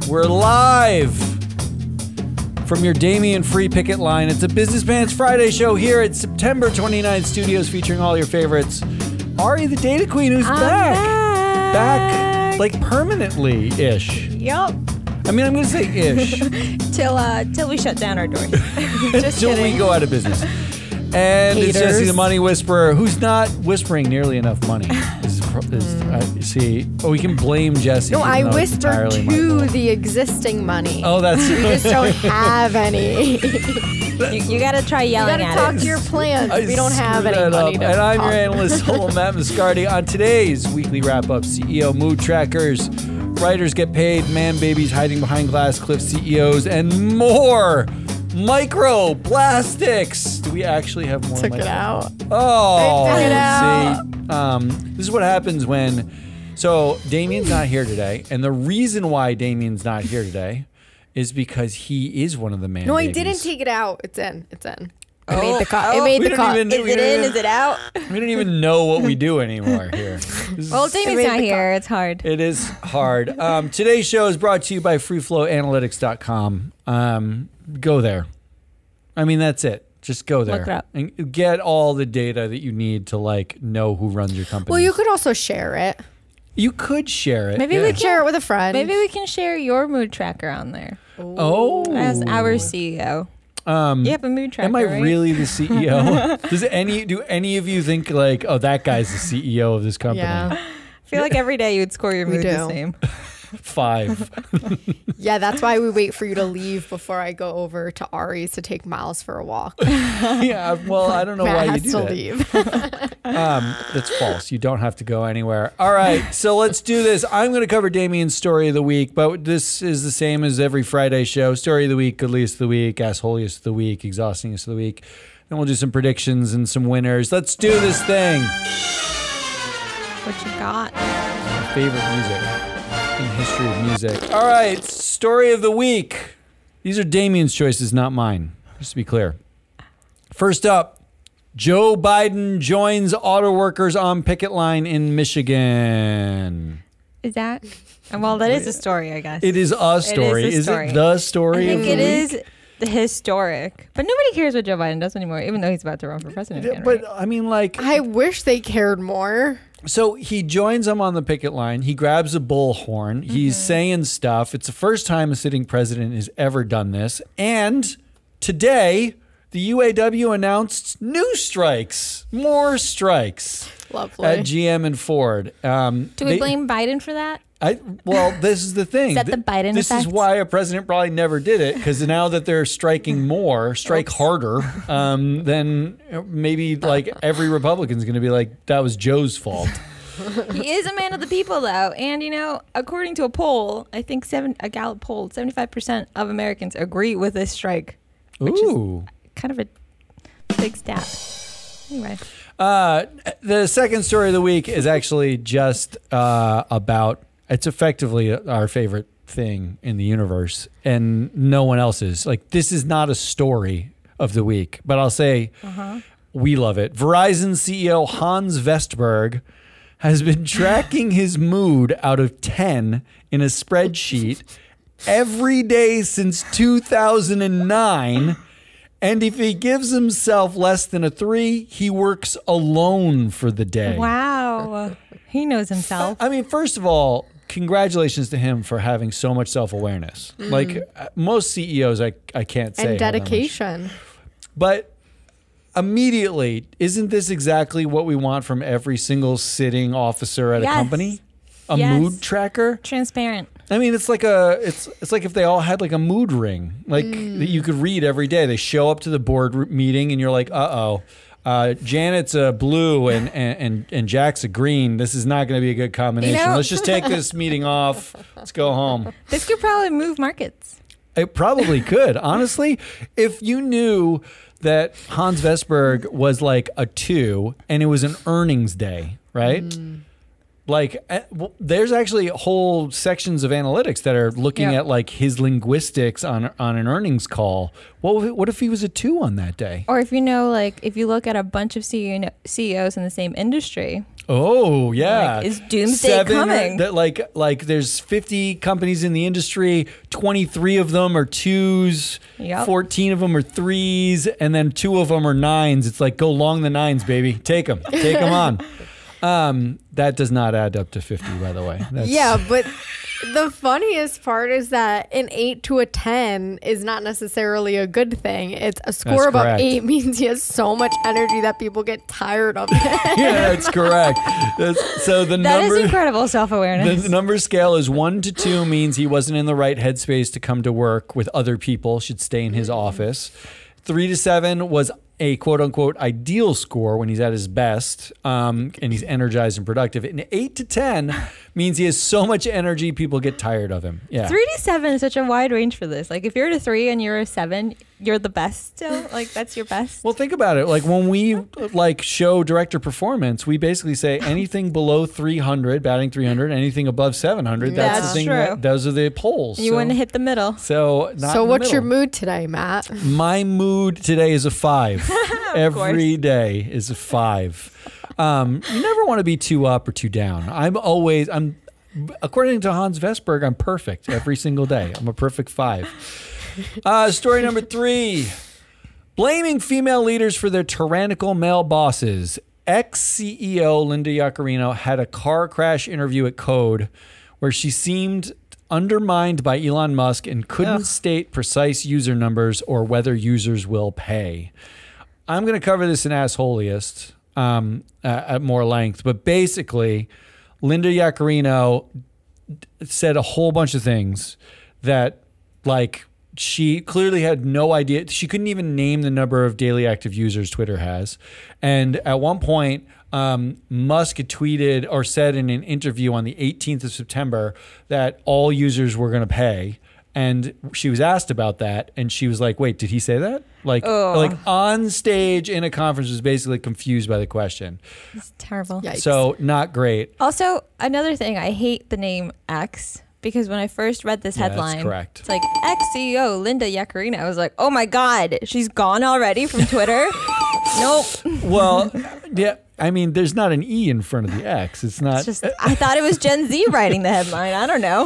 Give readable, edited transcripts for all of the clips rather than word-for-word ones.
We're live from your Damien Free Picket Line. It's a Businessman's Friday show here at September 29th Studios featuring all your favorites. Ari, the Data Queen, who's back. Back like permanently-ish. Yup. I mean, I'm going to say ish. Till we shut down our doors. Until we go out of business. And Haters. it's Jesse the Money Whisperer, who's not whispering nearly enough money. We can blame Jesse. No, I even though it's whisper entirely my to fault. the existing money. Oh, that's You just don't have any. you got to try You yelling gotta at talk it. to your plans. I We don't have screwed any that money up. to And I'm your talk. analyst, Solo Matt Muscardi. On today's weekly wrap-up, CEO mood trackers, writers get paid, man babies hiding behind glass cliff CEOs, and more. Microplastics. Do we actually have more? Took it out. Oh, They took it out. See, this is what happens when. So Damien's not here today, and the reason why Damien's not here today is because he is one of the man. No, I babies. didn't take it out. It's in. It's in. Oh, It made the cut. oh, It made we the don't cut. even- Is it in? Is it out? We don't even know what we do anymore here. This Well, is- Damien's made not the here. It's hard. it is hard. Today's show is brought to you by FreeFlowAnalytics.com. Go there. I mean, that's it. Just go there Look it up. and get all the data that you need to like know who runs your company. Well, you could also share it. You could share it. Maybe yeah. we Share it with a friend. Maybe we can share your mood tracker on there Oh, as our CEO. You have a mood tracker, am I right? really the CEO? Do any of you think like, oh, that guy's the CEO of this company? Yeah. I feel like every day you would score your We mood the do. same. 5. Yeah, that's why we wait for you to leave before I go over to Ari's to take Miles for a walk. Yeah. Well, I don't know Matt why you has do to that. leave. That's false. You don't have to go anywhere. All right, so let's do this. I'm going to cover Damien's story of the week, but this is the same as every Friday show. Story of the week, goodliest of the week, assholiest of the week, exhaustingest of the week. Then we'll do some predictions and some winners. Let's do this thing. What you got? My favorite music in the history of music. All right, story of the week. These are Damien's choices, not mine, just to be clear. First up, Joe Biden joins auto workers on picket line in Michigan. Is that? Well, that is a story, I guess. It is a story. It is a Is story. it the story I of think the it week? is historic. But nobody cares what Joe Biden does anymore, even though he's about to run for president again, But right? I mean, like, I wish they cared more. so he joins them on the picket line. He grabs a bullhorn. He's saying stuff. It's the first time a sitting president has ever done this. And today, the UAW announced new strikes, more strikes Lovely. at GM and Ford. Do we blame Biden for that? Well, this is the thing. Is that the Biden This is effect? why a president probably never did it, because now that they're striking more, strike harder, then maybe like every Republican's going to be like, that was Joe's fault. He is a man of the people, though. And, you know, according to a poll, I think a Gallup poll, 75% of Americans agree with this strike. Ooh. Kind of a big stat. Anyway. The second story of the week is actually just about, it's effectively our favorite thing in the universe and no one else's. Like, this is not a story of the week, but I'll say we love it. Verizon CEO Hans Vestberg has been tracking his mood out of 10 in a spreadsheet every day since 2009. And if he gives himself less than a 3, he works alone for the day. Wow. He knows himself. I mean, first of all, congratulations to him for having so much self-awareness. Like most CEOs, I can't say. and have that much. dedication. But immediately, isn't this exactly what we want from every single sitting officer at Yes. a company? A Yes. mood tracker? Transparent. I mean, it's like it's like if they all had like a mood ring, like that you could read every day. They show up to the board meeting, and you're like, Janet's a blue and Jack's a green. This is not going to be a good combination. You know- Let's just take this meeting off. Let's go home. This could probably move markets. It probably could, honestly. If you knew that Hans Vestberg was like a 2 and it was an earnings day, right? Like, there's actually whole sections of analytics that are looking at like his linguistics on an earnings call. What if he was a 2 on that day? Or if if you look at a bunch of CEOs in the same industry. Oh yeah, is doomsday coming? Like there's 50 companies in the industry. 23 of them are 2s. Yep. 14 of them are 3s, and then 2 of them are 9s. It's like go long the 9s, baby. Take them on. That does not add up to 50, by the way. Yeah, but the funniest part is that an 8 to a 10 is not necessarily a good thing. It's a score above 8 means he has so much energy that people get tired of it. Yeah, that's correct. That is incredible self-awareness. The number scale is 1 to 2 means he wasn't in the right headspace to come to work with other people, should stay in his office. 3 to 7 was a quote-unquote ideal score when he's at his best, and he's energized and productive. And 8 to 10 means he has so much energy, people get tired of him. Yeah. 3 to 7 is such a wide range for this. Like, if you're at a 3 and you're a 7, you're the best still? Like, that's your best? Well, think about it. Like, when we, like, show director performance, we basically say anything below 300, batting 300, anything above 700, that's the thing. True. Those are the polls. You want to hit the middle. So what's your mood today, Matt? My mood today is a 5. Every day is a 5. You never want to be too up or too down. According to Hans Vestberg, I'm perfect every single day. I'm a perfect 5. Story number 3. Blaming female leaders for their tyrannical male bosses. Ex-CEO Linda Yaccarino had a car crash interview at Code where she seemed undermined by Elon Musk and couldn't state precise user numbers or whether users will pay. I'm going to cover this in Assholiest at more length, but basically, Linda Yaccarino said a whole bunch of things that, like, she clearly had no idea. She couldn't even name the number of daily active users Twitter has. And at one point, Musk had tweeted or said in an interview on the 18th of September that all users were going to pay. And she was asked about that, and she was like, wait, did he say that? Like on stage in a conference, was basically confused by the question. It's terrible. Yikes. So not great. Also, another thing, I hate the name X, because when I first read this headline, that's correct. It's like ex-CEO Linda Yaccarino. I was like, oh my God, she's gone already from Twitter? Nope. Well, yeah. I mean, there's not an E in front of the X. It's not. It's just, I thought it was Gen Z writing the headline. I don't know.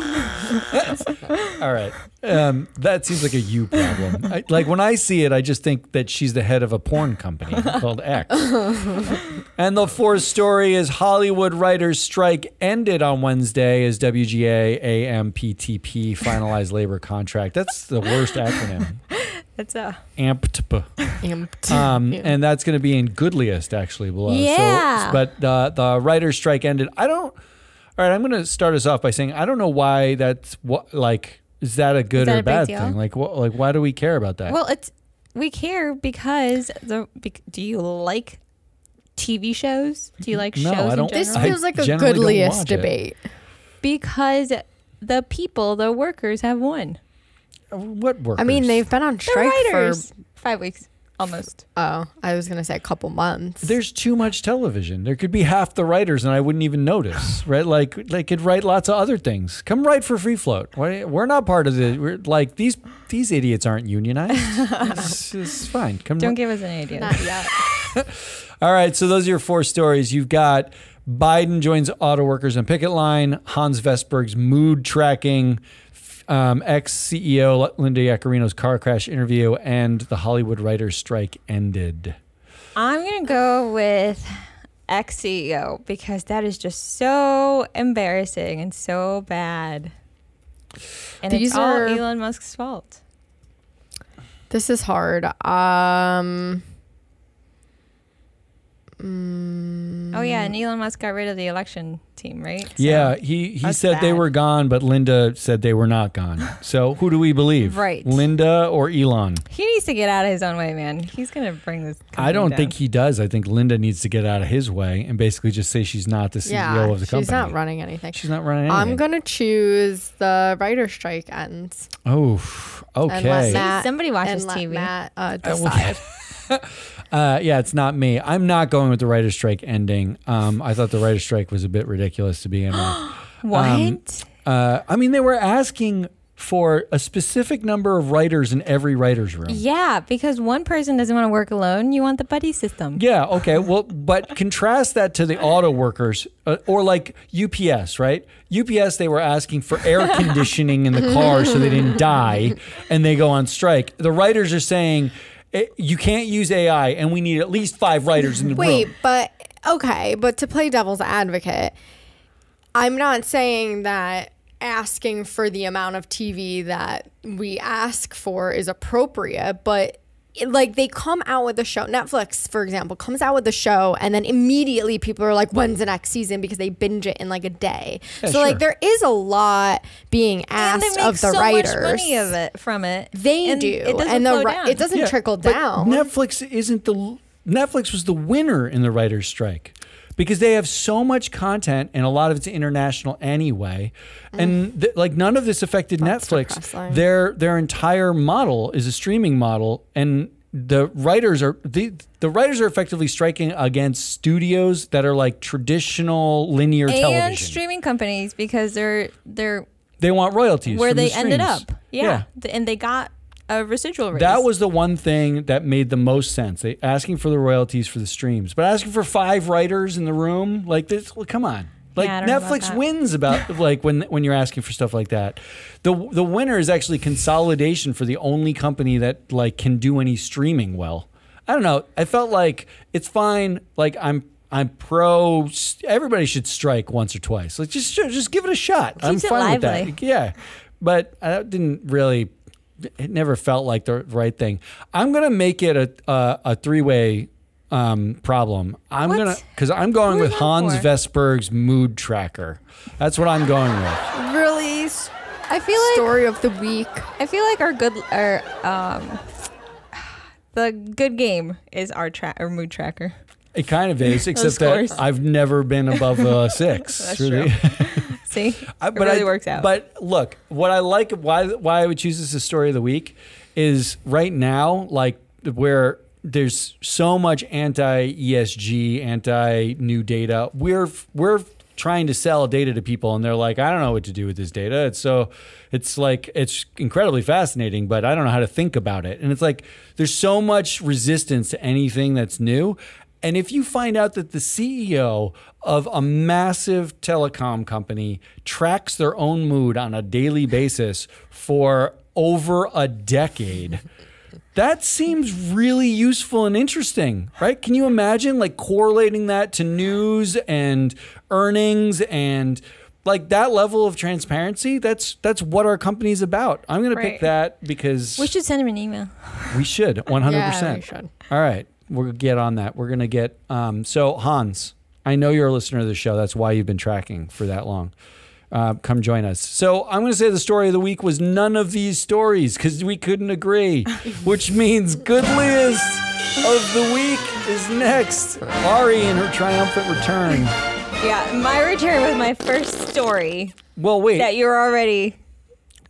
All right. That seems like a you problem. Like when I see it, I just think that she's the head of a porn company called X. And the fourth story is Hollywood writers' strike ended on Wednesday as WGA AMPTP finalized labor contract. That's the worst acronym. It's a AMPTP. And that's going to be in Goodliest actually below. Yeah. So, but the writer's strike ended. All right, I'm going to start us off by saying I don't know why that's is that a good or bad thing? Like why do we care about that? Well, we care because do you like TV shows? Do you like shows? I don't. This feels like a Goodliest debate. Because the people, the workers, have won. What workers? I mean, they've been on strike for 5 weeks, almost. Oh, I was going to say a couple months. There's too much television. There could be half the writers and I wouldn't even notice, right? Like they could write lots of other things. Come write for Free Float. We're not part of the, we're like, these idiots aren't unionized. It's fine. Don't give us an idea. Not yet. All right. So those are your 4 stories. You've got Biden joins auto workers on picket line, Hans Vestberg's mood tracking, ex-CEO Linda Yaccarino's car crash interview, and the Hollywood writers' strike ended. I'm going to go with ex-CEO because that is just so embarrassing and so bad. And it's all Elon Musk's fault. This is hard. Oh yeah, and Elon Musk got rid of the election team, right? So yeah, he said they were gone, but Linda said they were not gone. So who do we believe? Right. Linda or Elon? He needs to get out of his own way, man. He's going to bring this company I don't down. think he does. I think Linda needs to get out of his way and basically just say she's not the CEO of the company. She's not running anything. She's not running anything. I'm going to choose the writer's strike ends. Oh, okay. And let Matt, somebody watches and TV. Let Matt decide. Yeah, it's not me. I'm not going with the writer's strike ending. I thought the writer's strike was a bit ridiculous to begin with. What? I mean, they were asking for a specific number of writers in every writer's room. Yeah, because one person doesn't want to work alone. You want the buddy system. Yeah, okay. Well, but contrast that to the auto workers or like UPS, right? UPS, they were asking for air conditioning in the car so they didn't die, and they go on strike. The writers are saying, you can't use AI, and we need at least 5 writers in the room. Wait, but to play devil's advocate, I'm not saying that asking for the amount of TV that we ask for is appropriate, but like they come out with a show. Netflix, for example, comes out with a show, and then immediately people are like, when's the next season? Because they binge it in like a day. Yeah, so sure. like there is a lot being asked of the writers. Much money of it from it. They do, It doesn't and flow down. it doesn't trickle but down. Netflix was the winner in the writer's strike. Because they have so much content, and a lot of it's international anyway, and like none of this affected Netflix. Depressing. Their entire model is a streaming model, and the writers are effectively striking against studios that are like traditional linear television and streaming companies because they want royalties where from they the ended streams. up. Yeah, and they got a residual raise. That was the one thing that made the most sense. They asking for the royalties for the streams, but asking for 5 writers in the room, like this. Well, come on, like Yeah, I don't know about Netflix that. wins about like when you're asking for stuff like that. The winner is actually consolidation for the only company that like can do any streaming well. I don't know. I felt like it's fine. Like I'm pro. Everybody should strike once or twice. Like just give it a shot. I'm Keeps it fine with lively. that. Yeah, but I didn't really. It never felt like the right thing. I'm gonna make it a 3-way problem. Because I'm going with Hans Vestberg's mood tracker. That's what I'm going with. Really, I feel like story of the week. I feel like the good game is our mood tracker. It kind of is, except scores. that I've never been above a 6. That's really. true. See, it really works out. But look, what I like, why I would choose this as story of the week, is right now, like where there's so much anti-ESG, anti-new data. We're trying to sell data to people, and they're like, I don't know what to do with this data. It's incredibly fascinating, but I don't know how to think about it. And it's like there's so much resistance to anything that's new. And if you find out that the CEO of a massive telecom company tracks their own mood on a daily basis for over a decade, that seems really useful and interesting, right? Can you imagine like correlating that to news and earnings and like that level of transparency? That's what our company's about. I'm going to pick that because we should send him an email. We should, 100%. Yeah, we should. All right. We're going to get on that. We're going to get, so Hans, I know you're a listener to the show. That's why you've been tracking for that long. Come join us. So I'm going to say the story of the week was none of these stories because we couldn't agree, which means Goodliest of the Week is next. Ari in her triumphant return. Yeah, my return was my first story. Well, wait. That you're already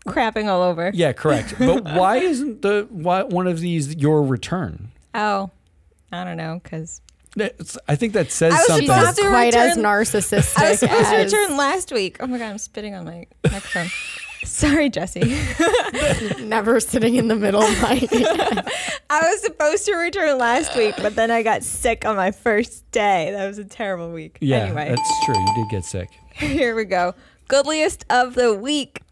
crapping all over. Yeah, correct. But why isn't one of these your return? Oh, I don't know, because I think that says something. She's not quite as narcissistic. I was supposed to return last week. Oh my God, I'm spitting on my microphone. Sorry, Jesse. Never sitting in the middle of my I was supposed to return last week, but then I got sick on my first day. That was a terrible week. Yeah, anyway, that's true. You did get sick. Here we go. Goodliest of the week.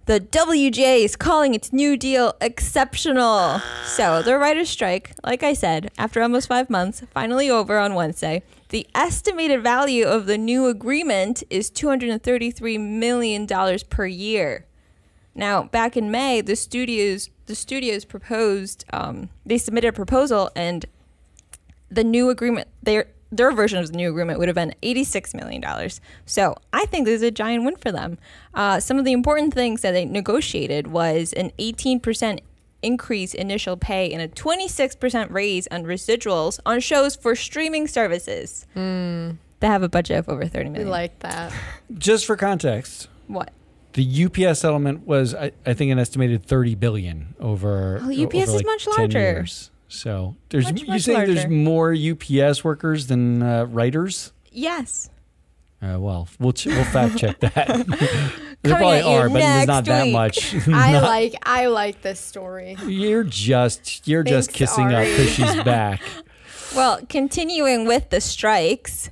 The WGA is calling its new deal exceptional. So the writer's strike, like I said, after almost 5 months, finally over on Wednesday. The estimated value of the new agreement is $233 million per year. Now, back in May, the studios proposed, they submitted a proposal, and the new agreement, their version of the new agreement would have been $86 million. So I think this is a giant win for them. Some of the important things that they negotiated was an 18% increase initial pay and a 26% raise on residuals on shows for streaming services. They have a budget of over $30 million. We like that. Just for context. What? The UPS settlement was, I think, an estimated $30 billion over. Oh, UPS over is like much 10 larger. years. So there's Much saying there's larger. more UPS workers than writers? Yes. Well, we'll fact check that. There Coming probably at you are, but there's not next that week. much. I like this story. You're just Thanks, kissing up Ari. because she's back. Well, continuing with the strikes,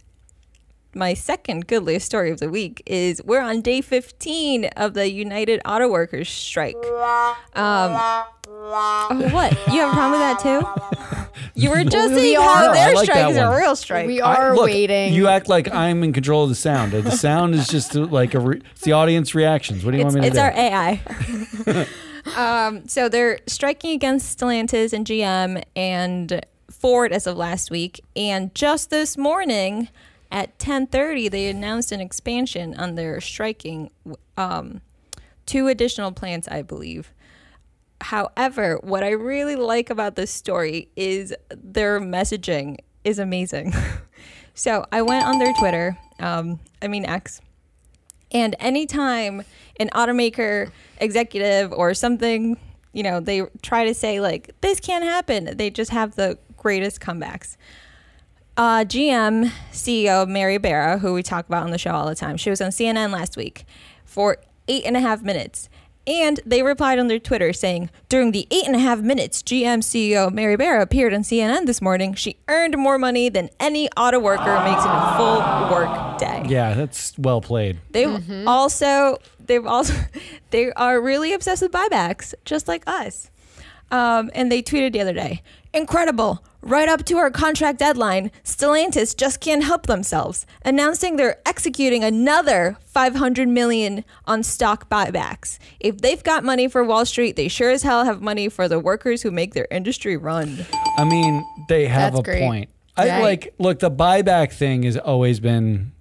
my second goodliest story of the week is we're on day 15 of the United Auto Workers strike. Oh, what? You have a problem with that too? You were just We saying are. how I their like strike that is a one. real strike. We are Look, waiting. You act like I'm in control of the sound. The sound is just like it's the audience reactions. What do you want me to It's do? our AI. So they're striking against Stellantis and GM and Ford as of last week. And just this morning at 10:30, they announced an expansion on their striking, 2 additional plants, I believe. However, what I really like about this story is their messaging is amazing. So I went on their Twitter, X, and anytime an automaker executive or something, they try to say like, this can't happen, they just have the greatest comebacks. GM CEO Mary Barra, who we talk about on the show all the time, she was on CNN last week for 8.5 minutes. And they replied on their Twitter saying, during the 8.5 minutes GM CEO Mary Barra appeared on CNN this morning, she earned more money than any auto worker makes in a full work day. Yeah, that's well played. They are really obsessed with buybacks, just like us. And they tweeted the other day, incredible. Right up to our contract deadline, Stellantis just can't help themselves, announcing they're executing another $500 million on stock buybacks. If they've got money for Wall Street, they sure as hell have money for the workers who make their industry run. I mean, they have That's a great. point. Right. Look, the buyback thing has always been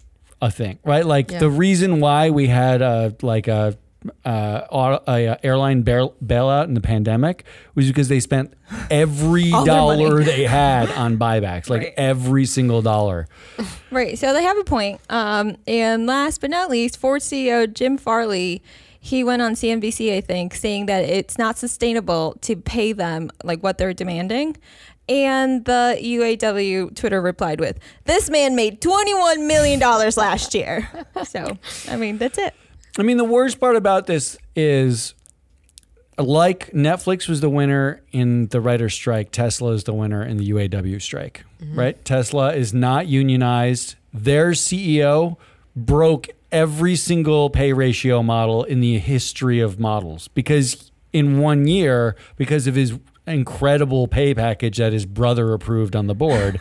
a thing, right? Like Yeah. the reason why we had a airline bailout in the pandemic was because they spent every All their money. dollar they had on buybacks, like Right. every single dollar. Right. So they have a point. And last but not least, Ford CEO Jim Farley, he went on CNBC, I think, saying that it's not sustainable to pay them like what they're demanding. And the UAW Twitter replied with, this man made $21 million last year. So, I mean, that's it. I mean, the worst part about this is, like Netflix was the winner in the writer's strike, Tesla is the winner in the UAW strike, right? Tesla is not unionized. Their CEO broke every single pay ratio model in the history of models because in 1 year, because of his incredible pay package that his brother approved on the board,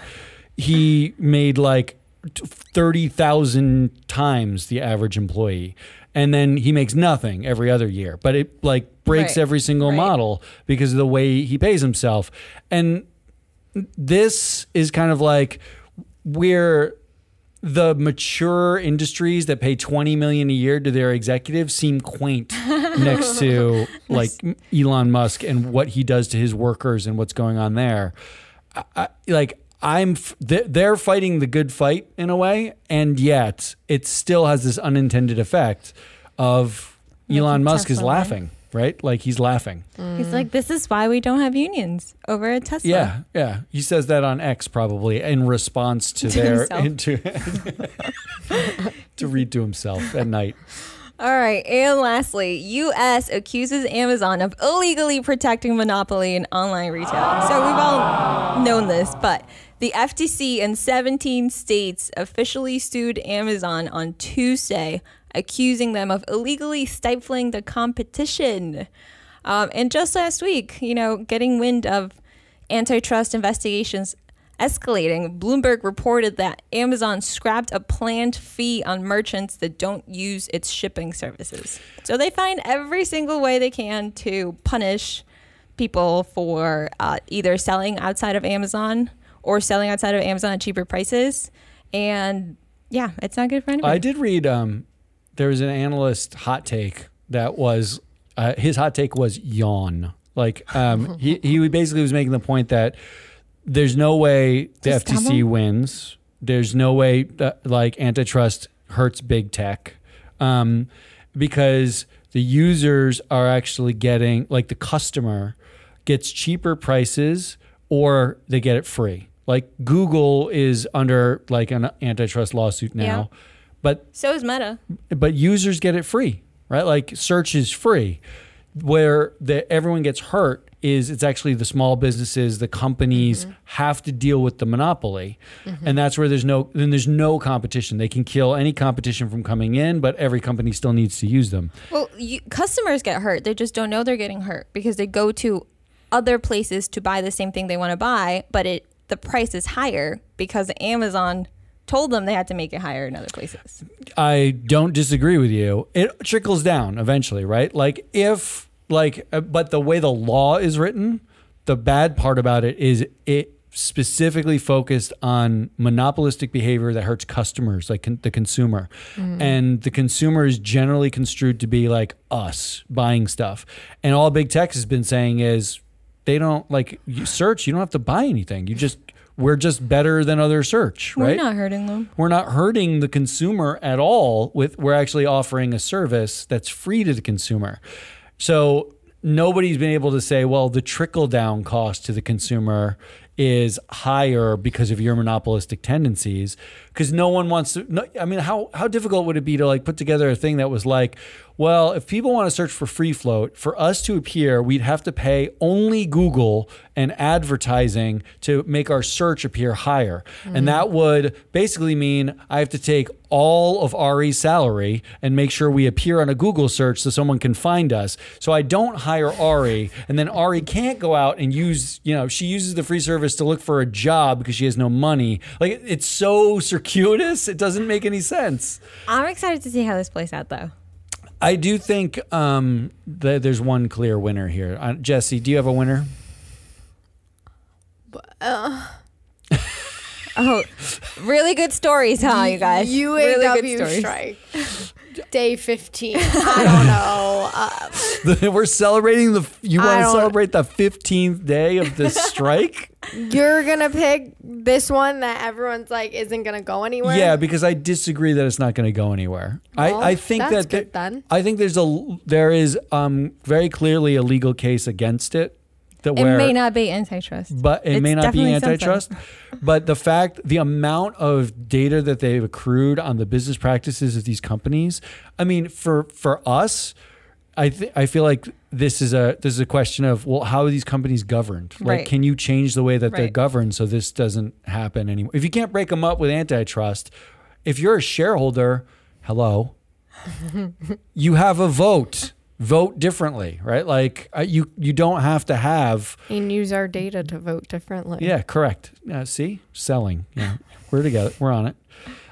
he made like 30,000 times the average employee. And then he makes nothing every other year, but it like breaks Right. every single Right. model because of the way he pays himself. And this is kind of like where the mature industries that pay $20 million a year to their executives seem quaint next to like Elon Musk and what he does to his workers and what's going on there. They're fighting the good fight in a way, and yet it still has this unintended effect of Elon Musk is Tesla laughing, right? Like he's laughing. He's like, this is why we don't have unions over at Tesla. Yeah. He says that on X probably in response to their to read to himself at night. All right. And lastly, U.S. accuses Amazon of illegally protecting monopoly in online retail. So we've all known this, but the FTC in 17 states officially sued Amazon on Tuesday, accusing them of illegally stifling the competition. And just last week, getting wind of antitrust investigations escalating, Bloomberg reported that Amazon scrapped a planned fee on merchants that don't use its shipping services. So they find every single way they can to punish people for either selling outside of Amazon or selling outside of Amazon at cheaper prices. And yeah, it's not good for anybody. I did read there was an analyst hot take that was his hot take was yawn. Like he basically was making the point that there's no way the FTC wins. There's no way that, like antitrust hurts big tech because the users are actually getting, like the customer gets cheaper prices or they get it free. Like Google is under like an antitrust lawsuit now, Yeah. but So is Meta. but users get it free, right? Like search is free. Where everyone gets hurt is it's actually the small businesses, the companies have to deal with the monopoly. And that's where there's no competition. They can kill any competition from coming in, but every company still needs to use them. Well, customers get hurt. They just don't know they're getting hurt because they go to other places to buy the same thing they want to buy, but the price is higher because Amazon told them they had to make it higher in other places. I don't disagree with you. It trickles down eventually, right? Like but the way the law is written, the bad part about it is it specifically focused on monopolistic behavior that hurts customers, like the consumer. And the consumer is generally construed to be like us buying stuff. And all big tech has been saying is they don't search. You don't have to buy anything. We're just better than other search, right? We're not hurting them. We're not hurting the consumer at all. We're actually offering a service that's free to the consumer. So nobody's been able to say, well, the trickle down cost to the consumer is higher because of your monopolistic tendencies, because no one wants to. No, I mean, how difficult would it be to like put together a thing that was like, well, if people want to search for free float, for us to appear, we'd have to pay only Google and advertising to make our search appear higher. And that would basically mean I have to take all of Ari's salary and make sure we appear on a Google search so someone can find us. So I don't hire Ari, and then Ari can't go out and she uses the free service to look for a job because she has no money. Like, it's so circuitous, it doesn't make any sense. I'm excited to see how this plays out, though. I do think that there's one clear winner here. Jesse, do you have a winner? Oh, really good stories, huh, you guys? Really good UAW stories. strike. Day 15. I don't know. We're celebrating you want to celebrate the 15th day of this strike? You're going to pick this one that everyone's like isn't going to go anywhere? Yeah, because I disagree that it's not going to go anywhere. Well, I think that's that good then. I think there is very clearly a legal case against it. It may not be antitrust. But it may not be definitely antitrust. But the amount of data that they've accrued on the business practices of these companies, I mean, for us, I feel like this is a question of, well, how are these companies governed? Like, Right. can you change the way that they're Right. governed so this doesn't happen anymore? If you can't break them up with antitrust, if you're a shareholder, hello, you have a vote. Vote differently, right? Like you don't have to have And use our data to vote differently. Yeah, correct. See, selling. Yeah, we're together. We're on it.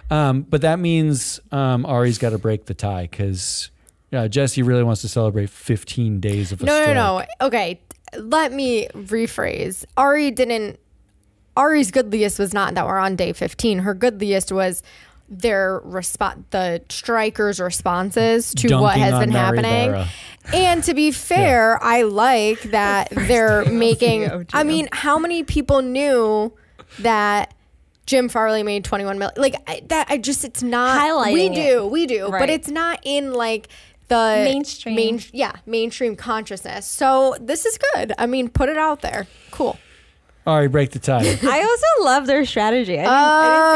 But that means Ari's got to break the tie because Jesse really wants to celebrate 15 days of a strike. No. Okay, let me rephrase. Ari's goodliest was not that we're on day 15. Her goodliest was the strikers' responses to what Dunking has on been Mary happening. Barra. And to be fair, I like that they're making. I mean, how many people knew that Jim Farley made 21 million? Like it's not highlighting. We do, Right. but it's not in like the mainstream consciousness. So this is good. I mean, put it out there. Cool. Ari, break the tie. I also love their strategy. I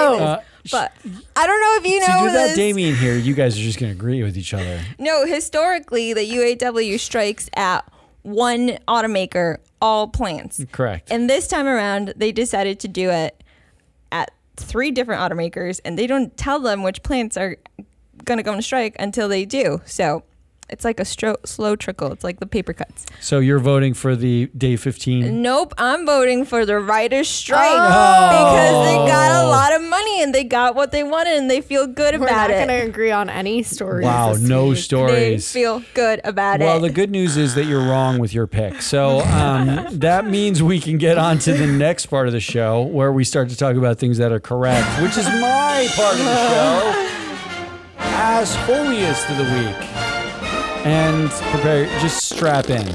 didn't say this. But I don't know if you know See, without this. Damien here, you guys are just going to agree with each other. No, historically, the UAW strikes at one automaker, all plants. Correct. And this time around, they decided to do it at 3 different automakers, and they don't tell them which plants are going to go on strike until they do. So it's like a slow trickle. It's like the paper cuts. So you're voting for the day 15? Nope, I'm voting for the writers' strike because they got a lot of money and they got what they wanted and they feel good We're about not it. going to agree on any stories. Wow, this no week. They stories. feel good about Well, it. the good news is that you're wrong with your pick. So that means we can get on to the next part of the show where we start to talk about things that are correct, which is my part of the show. As holiest of the week. And prepare, just strap in.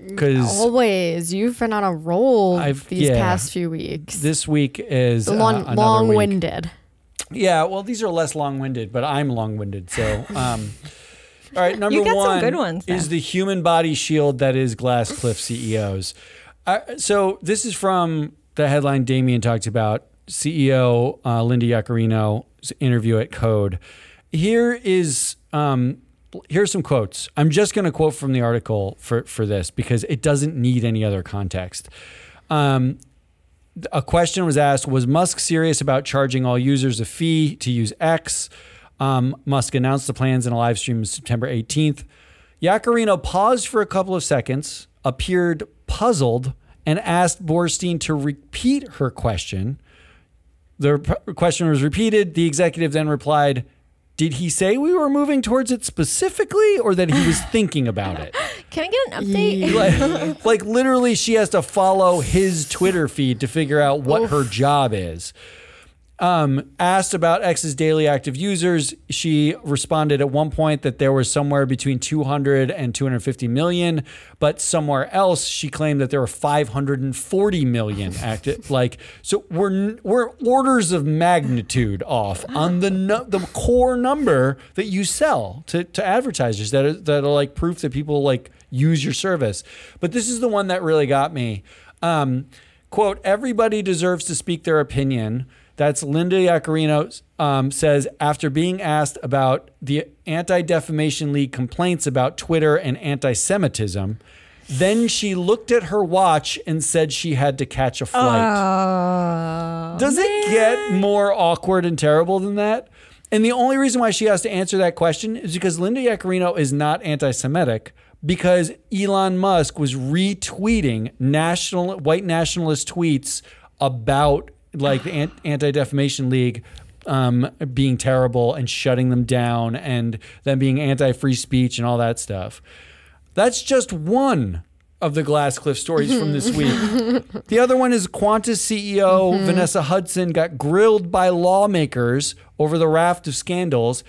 Because Always. You've been on a roll these yeah. past few weeks. this week is another week. Long-winded. Yeah, well, these are less long-winded, but I'm long-winded. So, all right, number You got some one good ones, is though. the human body shield that is Glasscliff CEOs. So this is from the headline Damien talked about, CEO Linda Yaccarino's interview at Code. Here's some quotes. I'm just going to quote from the article for this because it doesn't need any other context. A question was asked, was Musk serious about charging all users a fee to use X? Musk announced the plans in a live stream on September 18th. Yaccarino paused for a couple of seconds, appeared puzzled, and asked Borstein to repeat her question. The question was repeated. The executive then replied, did he say we were moving towards it specifically or that he was thinking about it? Can I get an update? Like literally she has to follow his Twitter feed to figure out what her job is. Asked about X's daily active users, she responded at one point that there was somewhere between 200 and 250 million, but somewhere else she claimed that there were 540 million active. So we're orders of magnitude off on the core number that you sell to advertisers that are like proof that people like use your service. But this is the one that really got me. Quote, everybody deserves to speak their opinion. That's Linda Yaccarino says after being asked about the Anti-Defamation League complaints about Twitter and anti-Semitism. Then she looked at her watch and said she had to catch a flight. Does it get more awkward and terrible than that? And the only reason why she has to answer that question is because Linda Yaccarino is not anti-Semitic, because Elon Musk was retweeting white nationalist tweets about like the Anti-Defamation League being terrible and shutting them down and them being anti-free speech and all that stuff. That's just one of the Glasscliff stories from this week. The other one is Qantas CEO Vanessa Hudson got grilled by lawmakers over the raft of scandals.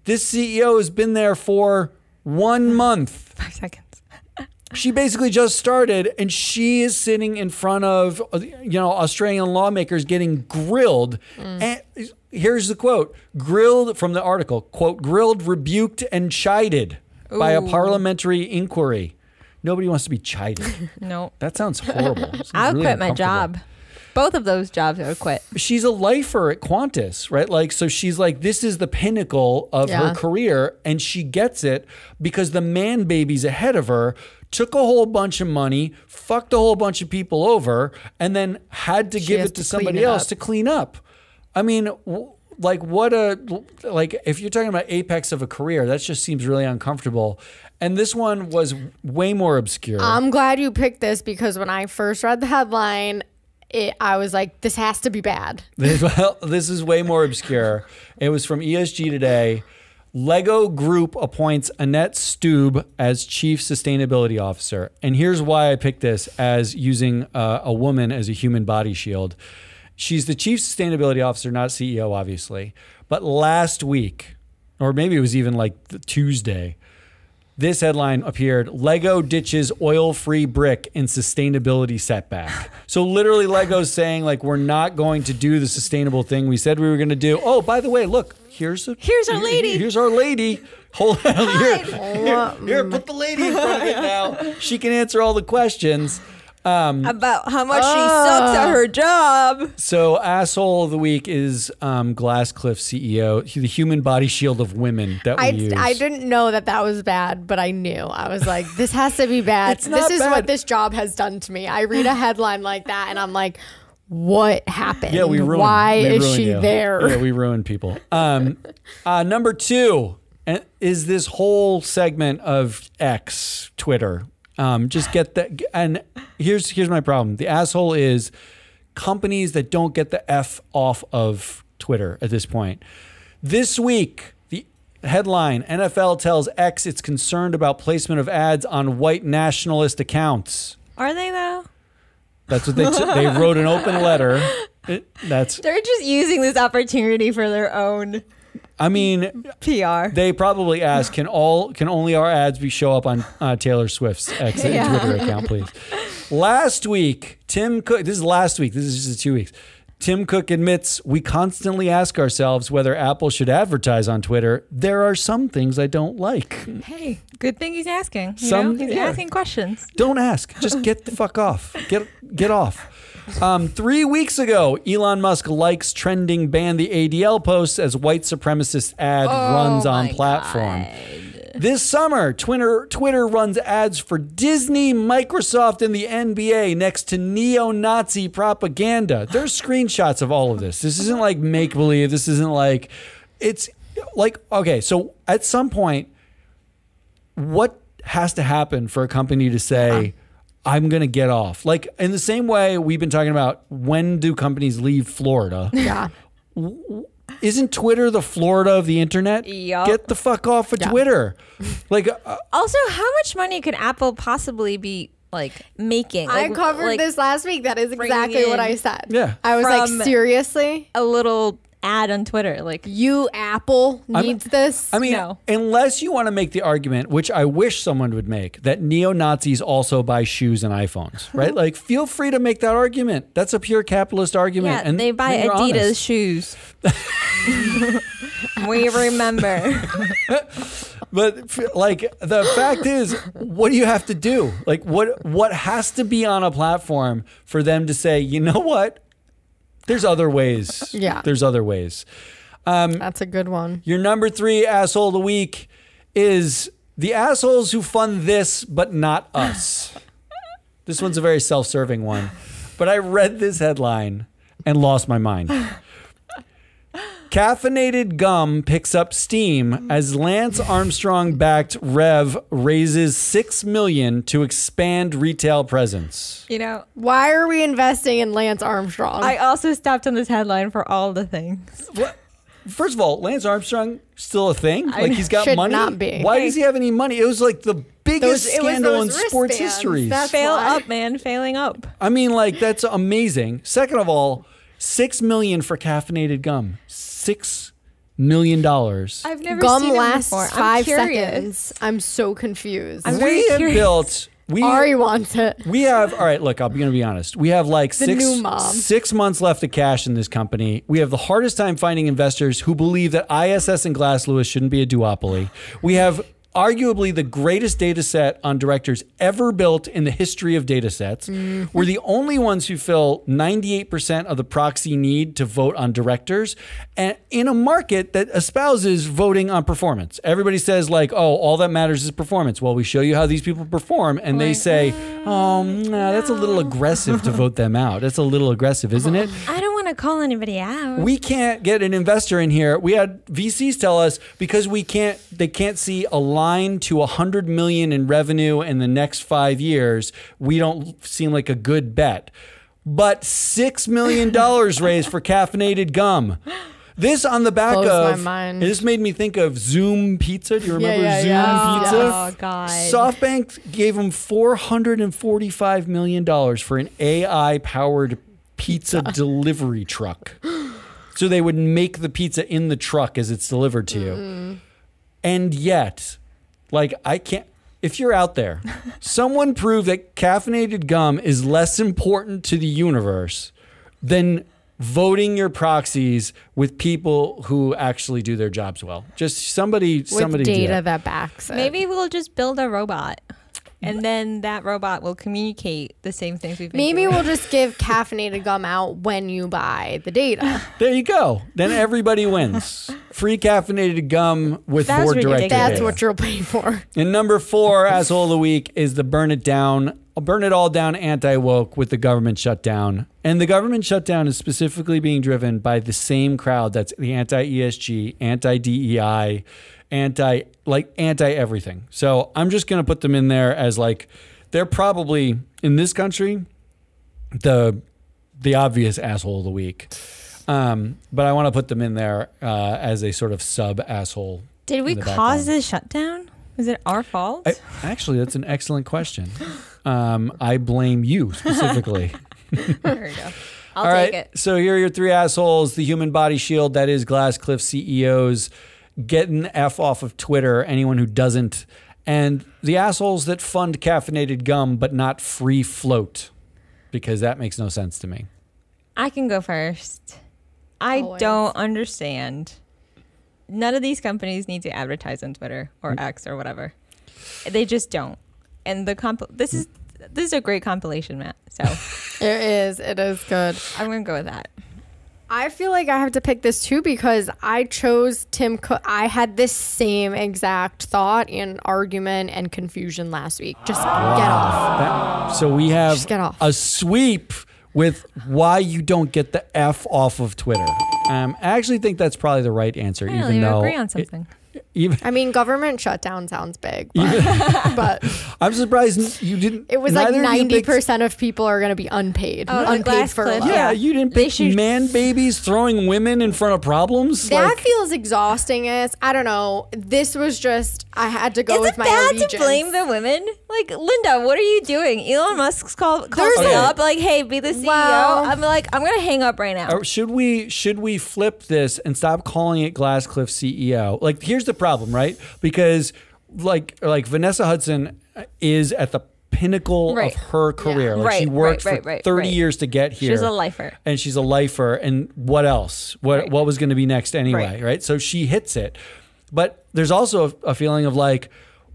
This CEO has been there for 1 month. 5 seconds. She basically just started and she is sitting in front of, Australian lawmakers getting grilled. And here's the quote, grilled from the article, quote, grilled, rebuked, and chided by a parliamentary inquiry. Nobody wants to be chided. No. That sounds horrible. I'll quit my job. Both of those jobs I would quit. She's a lifer at Qantas, right? Like, so she's like, this is the pinnacle of her career. And she gets it because the man babies ahead of her took a whole bunch of money, fucked a whole bunch of people over, and then had to give it to somebody else to clean up. I mean, if you're talking about apex of a career, that just seems really uncomfortable. And this one was way more obscure. I'm glad you picked this because when I first read the headline, I was like, this has to be bad. Well, this is way more obscure. It was from ESG Today. Lego Group appoints Annette Stube as Chief Sustainability Officer. And here's why I picked this as using a woman as a human body shield. She's the Chief Sustainability Officer, not CEO, obviously. But last week, or maybe it was even like Tuesday, this headline appeared, Lego ditches oil-free brick in sustainability setback. So literally Lego's saying like, we're not going to do the sustainable thing we said we were going to do. Oh, by the way, look, here's our lady. Here's our lady. Hold on. Here, put the lady in front of it now. She can answer all the questions. About how much she sucks at her job. So asshole of the week is Glasscliff CEO, the human body shield of women that we use. I didn't know that was bad, but I knew. I was like, this has to be bad. This is bad. what this job has done to me. I read a headline like that and I'm like, what happened? Yeah, Why is she there? Yeah, we ruined people. Number 2 is this whole segment of X, Twitter. Just get that. And here's my problem. The asshole is companies that don't get the F off of Twitter at this point. This week, the headline, NFL tells X it's concerned about placement of ads on white nationalist accounts. Are they though? That's what they wrote an open letter. They're just using this opportunity for their own. I mean, PR. They probably ask, can only our ads show up on Taylor Swift's Twitter account, please? Last week, Tim Cook. This is last week. This is just 2 weeks. Tim Cook admits, we constantly ask ourselves whether Apple should advertise on Twitter. There are some things I don't like. Hey, good thing he's asking. He's asking questions. Don't ask. Just get the fuck off. Get off. 3 weeks ago, Elon Musk likes trending ban the ADL posts as white supremacist ad runs on platform. God. This summer, Twitter runs ads for Disney, Microsoft, and the NBA next to neo-Nazi propaganda. There's screenshots of all of this. This isn't like make-believe. This isn't like... It's like, okay, so at some point, what has to happen for a company to say, I'm going to get off? Like, in the same way we've been talking about, when do companies leave Florida? Yeah. Isn't Twitter the Florida of the internet? Yup. Get the fuck off of Twitter. Like, Also, how much money could Apple possibly be making? I covered this last week. That is exactly what I said. Yeah. I was From like, seriously? a little ad on Twitter. You, Apple, needs this? I mean, No. unless you want to make the argument, which I wish someone would make, that neo-Nazis also buy shoes and iPhones, right? Like, feel free to make that argument. That's a pure capitalist argument. Yeah, and they buy you're Adidas honest. shoes. We remember. But like, the fact is, what do you have to do? Like, what has to be on a platform for them to say, you know what? There's other ways. Yeah. There's other ways. That's a good one. Your number 3 asshole of the week is the assholes who fund this, but not us. This one's a very self-serving one. But I read this headline and lost my mind. Caffeinated gum picks up steam as Lance Armstrong-backed Rev raises $6 million to expand retail presence. Why are we investing in Lance Armstrong? I also stopped on this headline for all the things. What? First of all, Lance Armstrong still a thing? Like, he's got should money? not be. Why does he have any money? It was like the biggest scandal in those sports wristbands. history. That's Fail why. up, man. Failing up. I mean, like, that's amazing. Second of all, $6 million for caffeinated gum. $6 million. I've never Gum seen it lasts before. 5 I'm curious. seconds. I'm so confused. I'm very We have curious. built. Ari wants it. We have, all right, look, I'm going to be honest. We have like new mom. 6 months left of cash in this company. We have the hardest time finding investors who believe that ISS and Glass Lewis shouldn't be a duopoly. We have arguably the greatest data set on directors ever built in the history of data sets. We're the only ones who fill 98% of the proxy need to vote on directors, and in a market that espouses voting on performance. Everybody says like, oh, all that matters is performance. Well, we show you how these people perform, and they say, oh, nah, that's a little aggressive to vote them out. That's a little aggressive, isn't it? I don't want to call anybody out. We can't get an investor in here. We had VCs tell us because they can't see a line to 100 million in revenue in the next 5 years. We don't seem like a good bet. But $6 million raised for caffeinated gum. This on the back Blows of, my mind. this made me think of Zoom Pizza. Do you remember yeah, Zoom yeah. Pizza? Oh, God. SoftBank gave them $445 million for an AI-powered pizza delivery truck. So they would make the pizza in the truck as it's delivered to you. And yet, like, I can't, if you're out there, someone prove that caffeinated gum is less important to the universe than voting your proxies with people who actually do their jobs well. Just somebody With do data that. that backs it. Maybe we'll just build a robot. And then that robot will communicate the same things we've been Maybe doing. we'll just give caffeinated gum out when you buy the data. There you go. Then everybody wins. Free caffeinated gum with That's board ridiculous. directed That's data. what you'll pay for. And number 4, asshole of the week, is the burn it all down anti-woke with the government shutdown. And the government shutdown is specifically being driven by the same crowd that's the anti-ESG, anti-DEI, anti-everything. So I'm just going to put them in there as like, they're probably, in this country, the obvious asshole of the week. But I want to put them in there as a sort of sub-asshole. Did we cause this shutdown? Is it our fault? Actually, that's an excellent question. I blame you specifically. There we go. I'll All take right, it. so here are your 3 assholes. The human body shield, that is Glasscliff CEOs. Getting F off of Twitter, anyone who doesn't. And the assholes that fund caffeinated gum but not free float, because that makes no sense to me. I can go first. I Always. don't understand. None of these companies need to advertise on Twitter or X or whatever. They just don't. And this is a great compilation, Matt. So It is good. I'm gonna go with that. I feel like I have to pick this too because I chose Tim Cook. I had this same exact thought and argument and confusion last week. Just get off. So we have Just get off. a sweep with why you don't get the F off of Twitter. I actually think that's probably the right answer, Finally, even we though agree on something. I mean, government shutdown sounds big, but I'm surprised you didn't. it was like neither of you picked- 90% of people are going to be unpaid. Oh, the unpaid glass furlough. cliff. Yeah, you didn't They pick should- man babies throwing women in front of problems. That feels exhausting. I don't know. This was just, I had to go Is with it my bad allegiance. to blame the women? Like, Linda, what are you doing? Elon Musk's calls me Okay. up like, hey, be the CEO. Well- I'm like, I'm going to hang up right now. Or should we flip this and stop calling it Glasscliff CEO? Like, here's the problem, right? Because like Vanessa Hudson is at the pinnacle Right. of her career. Yeah. Like she Right, worked right, for right, 30 right. years to get here. She's a lifer. And she's a lifer. And what else? What was going to be next anyway, right? So she hits it. But there's also a feeling of like,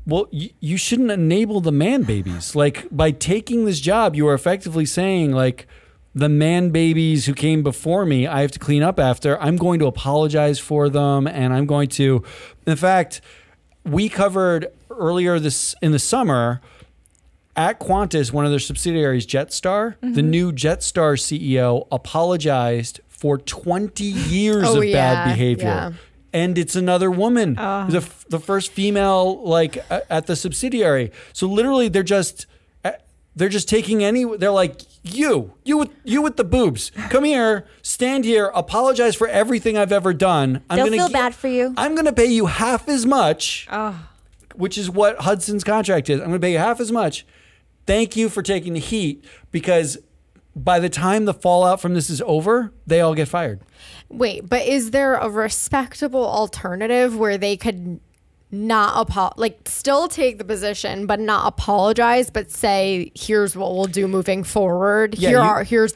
well, you shouldn't enable the man babies. Like by taking this job, you are effectively saying like, the man babies who came before me, I have to clean up after. I'm going to apologize for them. And I'm going to, in fact, we covered earlier in the summer at Qantas, one of their subsidiaries, Jetstar, the new Jetstar CEO apologized for 20 years of bad behavior. Yeah. And it's another woman, the first female like at the subsidiary. So literally they're just taking they're like, you with the boobs, come here, stand here, apologize for everything I've ever done. They'll feel bad for you. I'm going to pay you half as much, which is what Hudson's contract is. I'm going to pay you half as much. Thank you for taking the heat, because by the time the fallout from this is over, they all get fired. Wait, but is there a respectable alternative where they could not still take the position but not apologize, but say here's what we'll do moving forward? Yeah, here's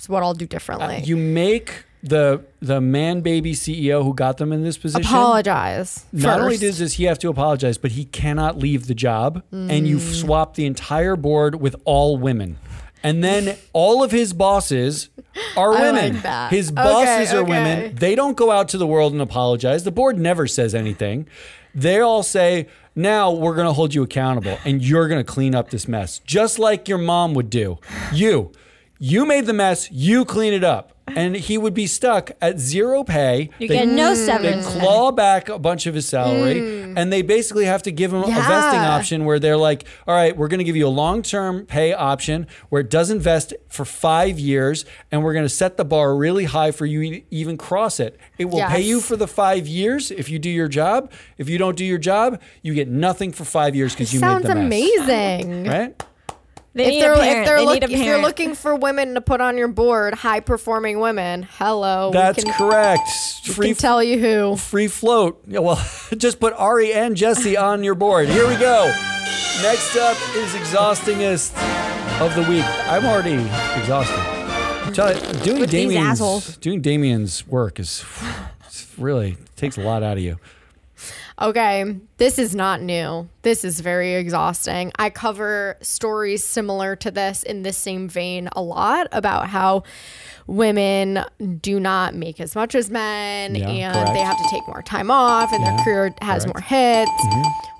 what I'll do differently. You make the man baby CEO who got them in this position Apologize. Not only first. does he have to apologize, but he cannot leave the job. And you've swapped the entire board with all women. And then all of his bosses are women. like that. His bosses are Okay. women. They don't go out to the world and apologize. The board never says anything. They all say, now we're going to hold you accountable and you're going to clean up this mess, just like your mom would do. You made the mess, you clean it up. And he would be stuck at zero pay. You get no They severance. claw back a bunch of his salary, and they basically have to give him a vesting option where they're like, all right, we're going to give you a long-term pay option where it doesn't vest for 5 years, and we're going to set the bar really high for you to even cross it. It will pay you for the 5 years if you do your job. If you don't do your job, you get nothing for 5 years because you made Sounds the mess. amazing. Right? They need a parent. If you're looking for women to put on your board, high performing women, hello. That's correct. We can tell you who. Free float. Yeah, well, just put Ari and Jesse on your board. Here we go. Next up is exhaustingest of the week. I'm already exhausted. I'm telling you, With these assholes. doing Damien's work is really takes a lot out of you. Okay, this is not new. This is very exhausting. I cover stories similar to this in this same vein a lot about how women do not make as much as men and correct. they have to take more time off and their career has more hits.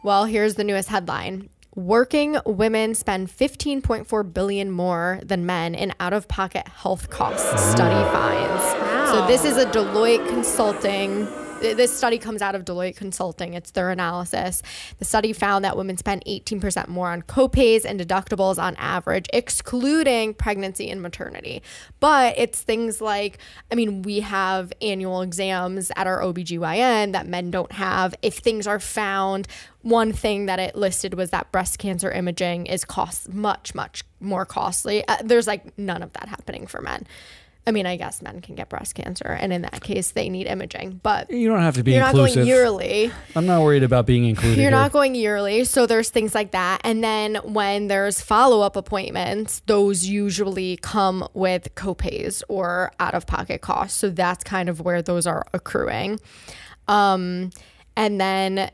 Well, here's the newest headline. Working women spend $15.4 billion more than men in out-of-pocket health costs, study finds. So this is a Deloitte Consulting. This study comes out of Deloitte Consulting. It's their analysis. The study found that women spend 18% more on copays and deductibles on average, excluding pregnancy and maternity. But it's things like, we have annual exams at our OBGYN that men don't have. If things are found, one thing that it listed was that breast cancer imaging is much, much more costly. There's none of that happening for men. I mean, I guess men can get breast cancer, and in that case, they need imaging. But You don't have to be you're inclusive. not going yearly. I'm not worried about being included. You're here. not going yearly, so there's things like that. And then when there's follow-up appointments, those usually come with copays or out-of-pocket costs. So that's kind of where those are accruing. And then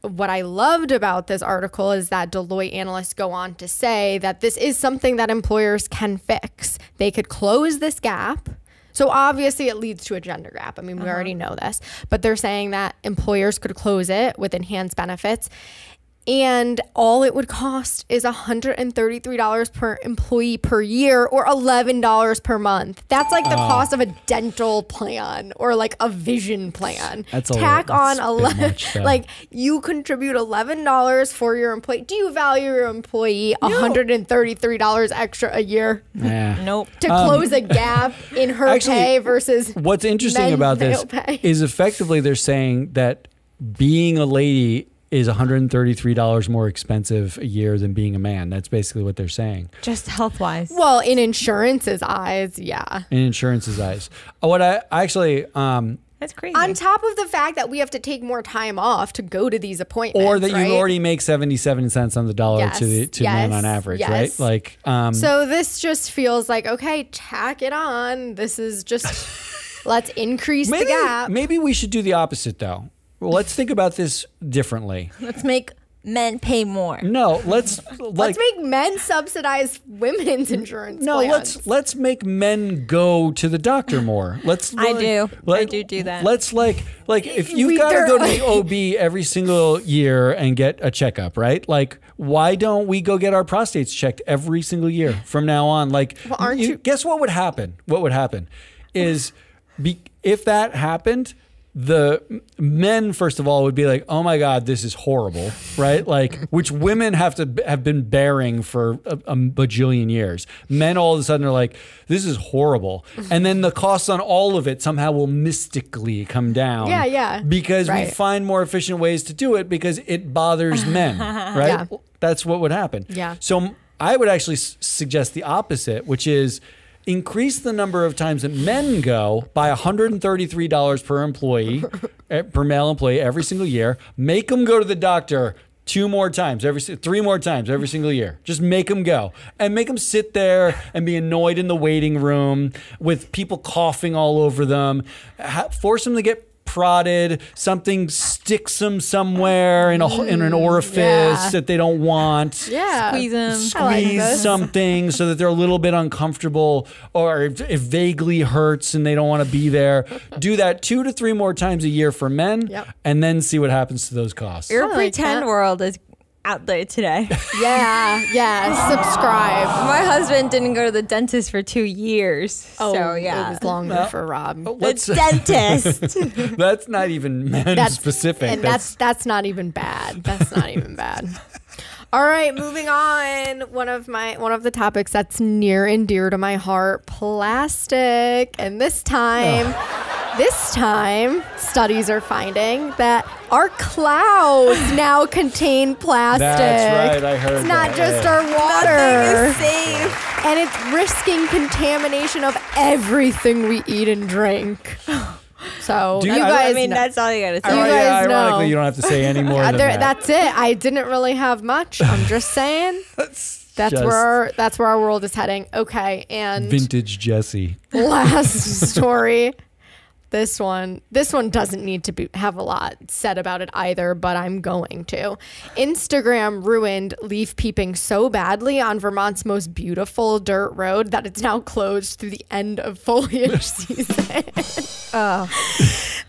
what I loved about this article is that Deloitte analysts go on to say that this is something that employers can fix. They could close this gap. So obviously it leads to a gender gap. I mean, we already know this, but they're saying that employers could close it with enhanced benefits. And all it would cost is $133 per employee per year, or $11 per month. That's like the cost of a dental plan or like a vision plan. That's Tack on a bit much, though. like you contribute $11 for your employee. Do you value your employee $133 extra a year Yeah. Nope. to close a gap in her Actually, pay versus What's interesting men's about this male pay? is effectively they're saying that being a lady is $133 more expensive a year than being a man. That's basically what they're saying. Just health-wise. Well, in insurance's eyes, yeah. In insurance's eyes. What I actually, That's crazy. On top of the fact that we have to take more time off to go to these appointments, or that right? you already make 77 cents on the dollar Yes, to men on average, yes. right? Like, So this just feels like, okay, tack it on. This is just, let's increase the gap. maybe we should do the opposite though. Well, let's think about this differently. Let's make men pay more. No, let's Make men subsidize women's insurance plans. let's make men go to the doctor more. I do that. Let's like if you got to go to the OB every single year and get a checkup, right? Like, why don't we go get our prostates checked every single year from now on? Like, aren't you- guess what would happen? What would happen is if that happened, the men, first of all, would be like, oh my God, this is horrible, right? Like, which women have been bearing for a bajillion years. Men all of a sudden are like, this is horrible. And then the costs on all of it somehow will mystically come down. Yeah. Because we Right. find more efficient ways to do it because it bothers men, right? Yeah. That's what would happen. Yeah. So I would actually suggest the opposite, which is increase the number of times that men go by $133 per employee, per male employee every single year. Make them go to the doctor 3 more times every single year. Just make them go and make them sit there and be annoyed in the waiting room with people coughing all over them. Force them to get prodded, something sticks them somewhere in an orifice Yeah. that they don't want. Yeah. Squeeze them. Squeeze something so that they're a little bit uncomfortable, or it vaguely hurts and they don't want to be there. Do that 2 to 3 more times a year for men, Yep. and then see what happens to those costs. Your I like pretend that. world is out there today. Yeah. Subscribe. My husband didn't go to the dentist for 2 years. so yeah. It was longer for Rob. The dentist. That's not even men specific. And that's not even bad. That's not even bad. All right, moving on. One of the topics that's near and dear to my heart, plastic. And this time, studies are finding that our clouds now contain plastic. That's right, I heard It's not that, just yeah. our water. Nothing is safe. And it's risking contamination of everything we eat and drink. So Do you you- guys I mean, know. that's all you gotta say. You guys know. Ironically, you don't have to say any more than that. That's it. I didn't really have much. I'm just saying. That's just where our world is heading. Okay, and vintage Jesse. last story. This one doesn't need to have a lot said about it either, but I'm going to. Instagram ruined leaf peeping so badly on Vermont's most beautiful dirt road that it's now closed through the end of foliage season.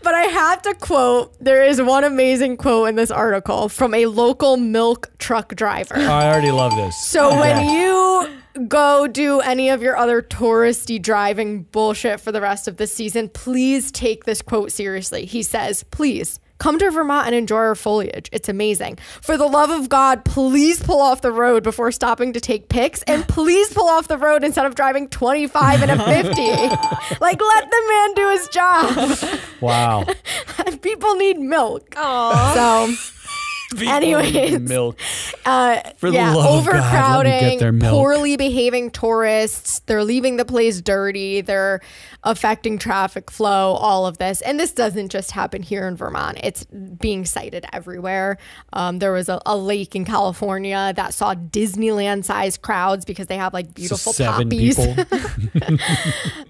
But I have to quote, there is one amazing quote in this article from a local milk truck driver. I already love this. So when you go do any of your other touristy driving bullshit for the rest of the season, please take this quote seriously. He says, please come to Vermont and enjoy our foliage. It's amazing. For the love of God, please pull off the road before stopping to take pics, and please pull off the road instead of driving 25 and a 50. Like, let the man do his job. Wow. People need milk. Aww. So Anyways, milk. For the love of God, let me get their overcrowding, milk. poorly behaving tourists. They're leaving the place dirty. They're affecting traffic flow, all of this. And this doesn't just happen here in Vermont. It's being cited everywhere. There was a lake in California that saw Disneyland-sized crowds because they have like beautiful So 7 poppies. people.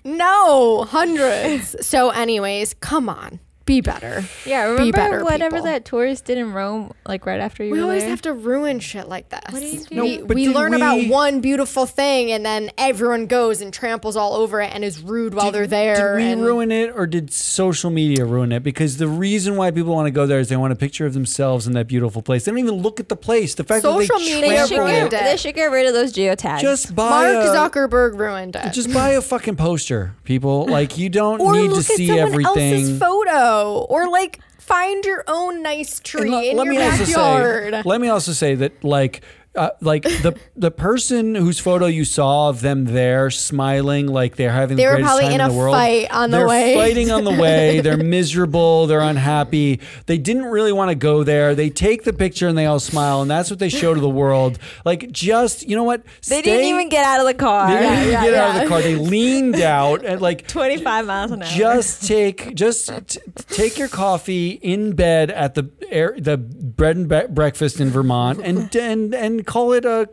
No, hundreds. So anyways, come on. Be better. Yeah, Be remember better, whatever people. that tourist did in Rome, like right after you We were always there? have to ruin shit like this. What do you do? No, We, but we did learn about we- one beautiful thing and then everyone goes and tramples all over it and is rude while they're there. Did and we ruin it, or did social media ruin it? Because the reason why people want to go there is they want a picture of themselves in that beautiful place. They don't even look at the place. The fact Social that media They trample should, ruined get, it. they should get rid of those geotags. just buy Mark a, Zuckerberg ruined it. just buy a fucking poster, people. Like, you don't or need look to see at someone everything. else's photo. Or like find your own nice And tree in your backyard. Let me also say that like the person whose photo you saw of them there smiling like they're having They the were greatest probably time in in a the world. fight on the They're way. fighting on the way. They're miserable. They're unhappy. They didn't really want to go there. They take the picture and they all smile, and that's what they show to the world. Like, just, you know what? they didn't even get out of the car. They didn't even get out of yeah. the car. They leaned out and like 25 miles an hour. just take your coffee in bed at the bread and breakfast in Vermont and call it a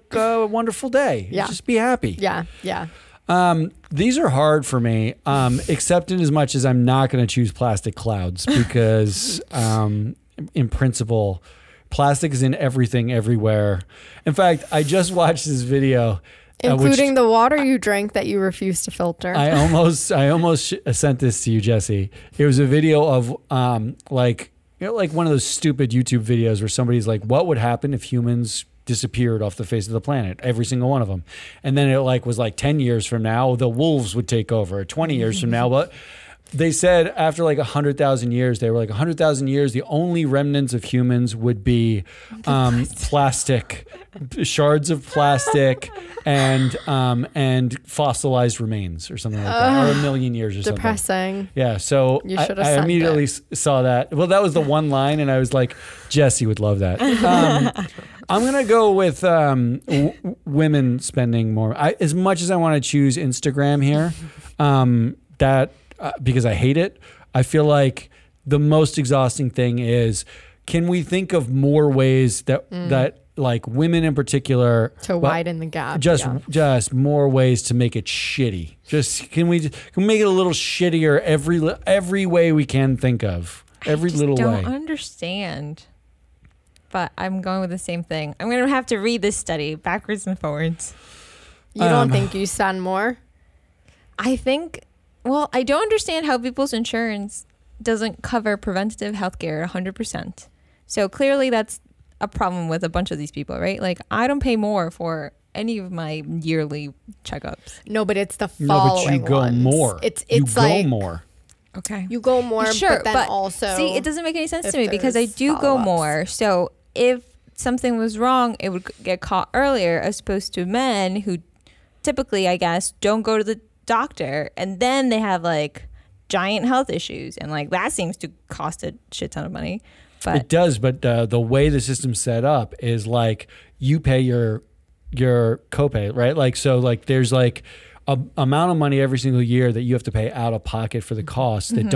wonderful day. Yeah. Just be happy. Yeah, yeah. These are hard for me, except in as much as I'm not going to choose plastic clouds because in principle, plastic is in everything everywhere. In fact, I just watched this video. Including the water you drank that you refused to filter. I almost sent this to you, Jesse. It was a video of like one of those stupid YouTube videos where somebody's like, what would happen if humans disappeared off the face of the planet, every single one of them? And then it was 10 years from now, the wolves would take over, 20 years from now. But they said after 100,000 years, they were 100,000 years, the only remnants of humans would be plastic, shards of plastic and fossilized remains or something like that, or a million years or something. Depressing. Yeah, so You should have I sent immediately it. saw that. Well, that was the one line, and I was like, Jesse would love that. I'm going to go with women spending more. As much as I want to choose Instagram here, because I hate it, I feel like the most exhausting thing is, can we think of more ways that like women in particular To widen the gap. just more ways to make it shitty. Can we make it a little shittier every way we can think of, every little don't way. understand. But I'm going with the same thing. I'm going to have to read this study backwards and forwards. You don't think you spend more? I think, well, I don't understand how people's insurance doesn't cover preventative health care 100%. So clearly that's a problem with a bunch of these people, right? Like, I don't pay more for any of my yearly checkups. No, but it's the No, following but you go ones. more. It's you like go more. Okay. you go more, Sure, but then also see, it doesn't make any sense if to me because I there's do go follow-ups. more. So if something was wrong, it would get caught earlier, as opposed to men who typically, I guess, don't go to the doctor, and then they have giant health issues, and that seems to cost a shit ton of money. But It does, but the way the system's set up is you pay your copay, right? There's a amount of money every single year that you have to pay out of pocket for the costs that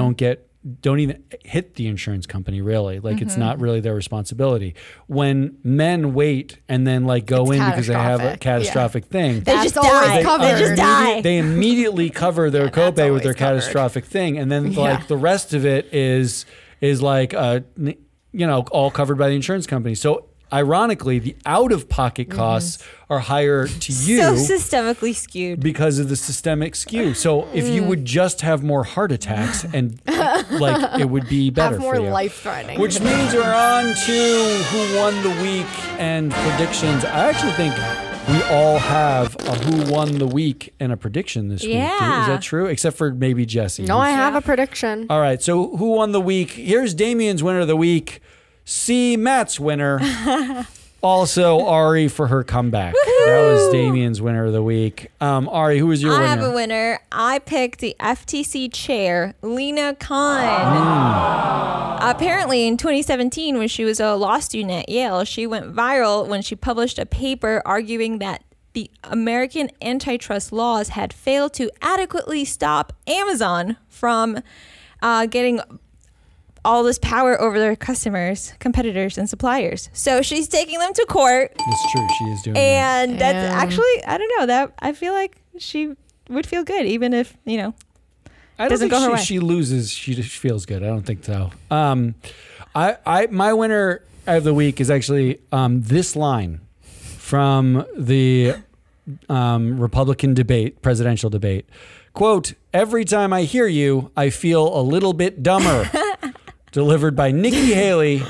don't even hit the insurance company, really. It's not really their responsibility. When men wait and then go It's in because they have a catastrophic. catastrophic thing, they That's just always die. covered. They just die. they immediately cover their that's copay with always their covered. catastrophic thing, and then Yeah. the rest of it is all covered by the insurance company. So ironically, the out-of-pocket costs are higher to you so systemically skewed. because of the systemic skew. So if you would just have more heart attacks and it would be better have more for you. life-threatening. Which means we're on to Who Won the Week and predictions. I actually think we all have a Who Won the Week and a prediction this week. Is Yeah. that true? Except for maybe Jesse. No, I have a prediction. All right, so Who Won the Week? Here's Damien's winner of the week. See Matt's winner. Also, Ari for her comeback. Woohoo! That was Damien's winner of the week. Ari, who was your winner? I have a winner. I picked the FTC chair, Lena Khan. Apparently, in 2017, when she was a law student at Yale, she went viral when she published a paper arguing that the American antitrust laws had failed to adequately stop Amazon from getting all this power over their customers, competitors, and suppliers. So she's taking them to court. It's true. She is doing that. And that's actually, I don't know, that I feel like she would feel good, even if, you know, I don't think she loses. She feels good. I don't think so. My winner of the week is actually this line from the Republican debate, presidential debate. Quote, "Every time I hear you, I feel a little bit dumber." Delivered by Nikki Haley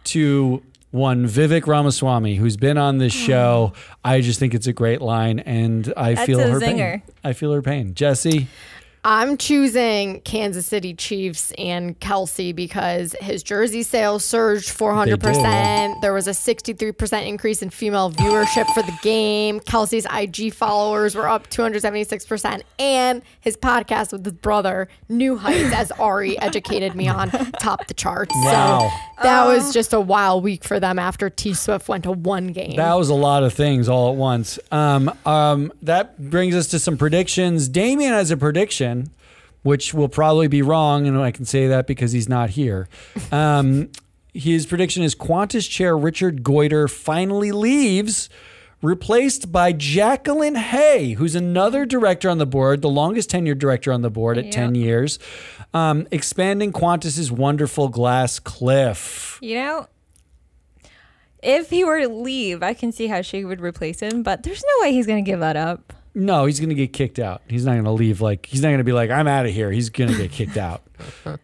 to one Vivek Ramaswamy, who's been on this show. I just think it's a great line, and I feel her pain. I feel her pain. Jesse? I'm choosing Kansas City Chiefs and Kelsey because his jersey sales surged 400%. There was a 63% increase in female viewership for the game. Kelsey's IG followers were up 276%. And his podcast with his brother, New Heights, as Ari educated me on, topped the charts. Wow. So that was just a wild week for them after T Swift went to one game. That was a lot of things all at once. That brings us to some predictions. Damien has a prediction, which will probably be wrong, and I can say that because he's not here. His prediction is Qantas chair Richard Goyder finally leaves, replaced by Jacqueline Hay, who's another director on the board, the longest tenured director on the board at 10 years, expanding Qantas's wonderful glass cliff. You know, if he were to leave, I can see how she would replace him, but there's no way he's going to give that up. No, he's going to get kicked out. He's not going to leave. He's not going to be like, I'm out of here. He's going to get kicked out. Do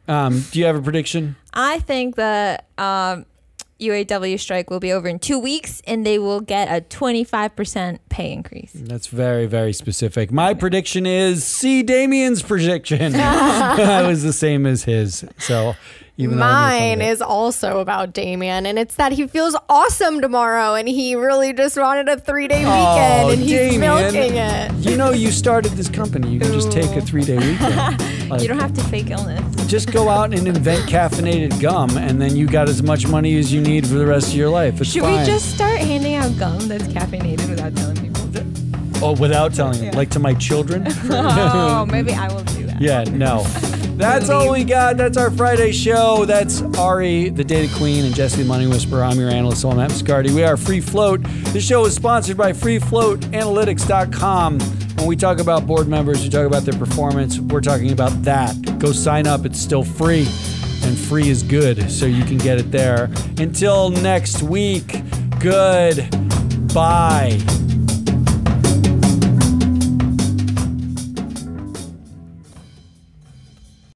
you have a prediction? I think the UAW strike will be over in 2 weeks, and they will get a 25% pay increase. That's very, very specific. My prediction is see Damien's prediction. That was the same as his. So even mine is also about Damien, and it's that he feels awesome tomorrow, and he really just wanted a 3-day weekend, and he's milking it. You know, you started this company. You can just take a 3-day weekend. You don't have to fake illness. Just go out and invent caffeinated gum, and then you got as much money as you need for the rest of your life. It's Should fine. we just start handing out gum that's caffeinated without telling people? Oh, without telling them, like to my children? Oh, maybe I will do that. Yeah, no. That's all we got. That's our Friday show. That's Ari, the Data Queen, and Jesse, the Money Whisperer. I'm your analyst, so I'm Matt Muscardi. We are Free Float. This show is sponsored by FreeFloatAnalytics.com. When we talk about board members, we talk about their performance. We're talking about that. Go sign up. It's still free, and free is good, so you can get it there. Until next week, goodbye.